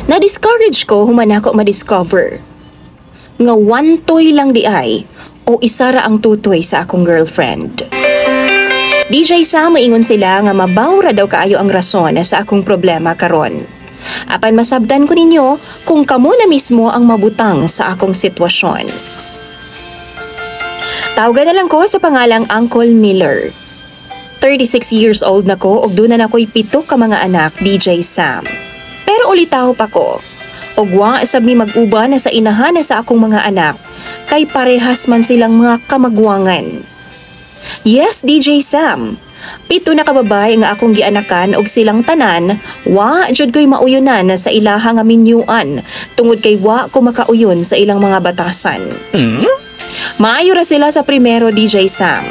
Na-discourage ko human ako ma-discover nga one toy lang di ay o isa ra ang tutoy sa akong girlfriend. DJ Sam, maingon sila nga mabawra daw kaayo ang rason sa akong problema karon. Apan masabdan ko ninyo kung kamo na mismo ang mabutang sa akong sitwasyon. Tawagan na lang ko sa pangalang Uncle Miller. 36 years old na ko ug doon na ako'y 7 ka mga anak, DJ Sam. Pero ulitaw pa ko. Og wa sab mi mag-uban na sa inahan na sa akong mga anak kay parehas man silang mga kamagwangan. Yes, DJ Sam. 7 na kababay nga akong gianakan og silang tanan, wa jud ko'y mauyonan sa ilaha nga minyuan tungod kay wa ko makauyon sa ilang mga batasan. Maayo ra sila sa primero, DJ Sam.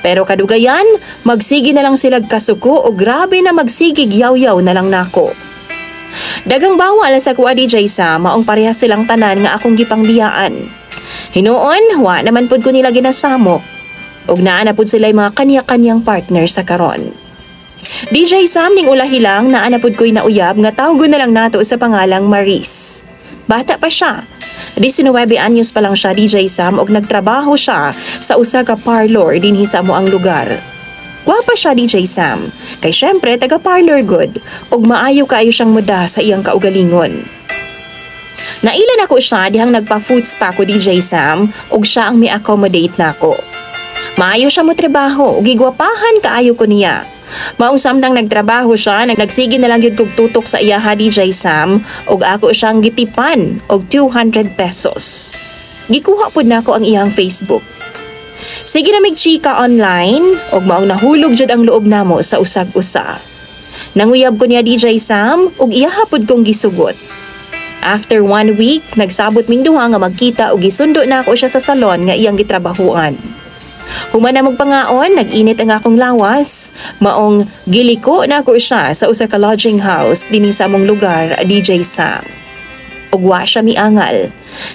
Pero kadugayan, magsigi na lang sila kasuko o grabe na magsigig yaw-yaw na lang nako. Dagang bawal sa kuha, DJ Sam, maong parehas silang tanan nga akong gipangbiyaan. Hinuon, wa naman pud ko nila ginasamok. Og naa na pud sila mga kanya-kanyang partner sa karon. DJ Sam, ning ulahi lang naa na pud ko'y nauyab nga tawgon na lang nato sa pangalang Maris. Bata pa siya. 19 anyos pa lang siya, DJ Sam, og nagtrabaho siya sa usa ka parlor dinhi sa amoang lugar. Gwapa siya, DJ Sam, kay syempre taga-parlor good, og maayo kaayo siyang muda sa iyang kaugalingon. Nailan ako siya dihang nagpa-food spa ko, DJ Sam, og siya ang mi-accommodate nako. Maayo siya mo trabaho, og gigwapahan kaayo ko niya. Maong samtang nagtrabaho siya, nagsige na lang yun kog tutok sa iya, DJ Sam, og ako siyang gitipan og 200 pesos. Gikuha pud nako ang iyang Facebook. Sige na mig-chika online, og maong nahulog jud ang loob namo sa usag-usa. Nanguyab ko niya, DJ Sam, og iyahapod kong gisugot. After 1 week, nagsabot ming duha nga magkita og gisundo na ako siya sa salon nga iyang gitrabahuan. Human na magpangaon, nag-init ang akong lawas. Maong giliko na ako siya sa usa ka lodging house dinhi sa among lugar, DJ Sam. Og wa siya miangal.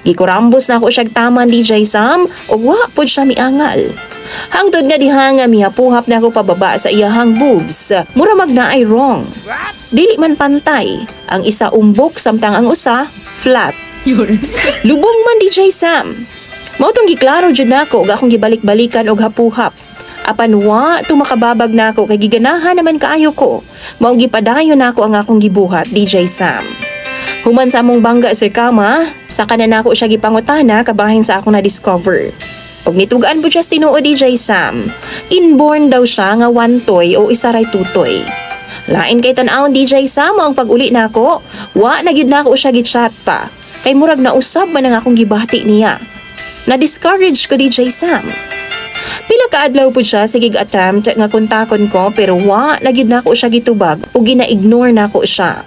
Gikurambos na ako siya taman, DJ Sam, og wa pud siya miangal. Hangtod nga diha nga mihapuhap na ako pababa sa iyahang boobs. Mura magna ay wrong. Dili man pantay. Ang isa umbok samtang ang usa flat. Lubong man, DJ Sam. Mao tong giklaro jud nako og akong gibalik-balikan og hapuhap. Apan wa tumakababag nako kay giganahan naman kaayo ko. Mao gipadayon nako ang akong gibuhat, DJ Sam. Human sa among bangga sa kama, saka na nako siya gipangutana kabahin sa akong na-discover. Og nitugaan po siya tinuod, DJ Sam. Inborn daw siya nga one toy o isa ray tutoy. Lain kay tan-awon, DJ Sam, ang pag-uli nako, wa na gyud nako siya gichat pa. Kay murag na usab man ang akong gibati niya. Na-discourage ko, DJ Sam. Pila ka adlaw po siya sige attempt nga kontakon ko pero wa na gyud nako siya gitubag o gina-ignore nako siya.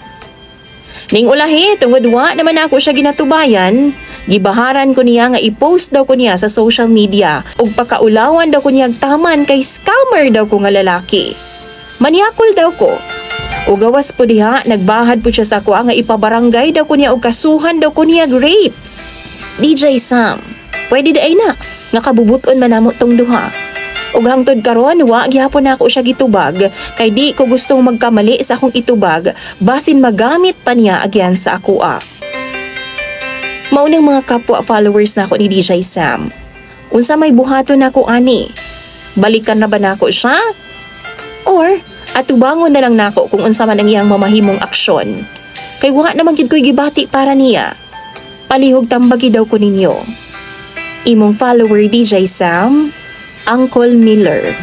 Ning ulahi tungod wa naman ako siya ginatubayan, gibaharan ko niya nga i-post daw ko niya sa social media ug pakaulawan daw ko niya taman kay scammer daw ko nga lalaki. Maniakol daw ko. O gawas po diha, nagbahad po siya sa ako nga ipabarangay daw ko niya o kasuhan daw ko niya rape. DJ Sam, pwede daay na, nga kabubuton man namo tong duha. Ug hangtod karon wa gyapon nako siya gitubag kay di ko gustong magkamali sa akong itubag basin magamit pa niya agyan sa akoa. Maunang mga kapwa followers nako ni DJ Sam. Unsa may buhaton nako ani? Balikan na ba nako siya? Or atubangon na lang nako kung unsa man ang iyang mamahimong aksyon. Kay wa naman gid ko'y gibati para niya. Palihog tambagi daw ko ninyo. Imong follower, DJ Sam, Uncle Miller.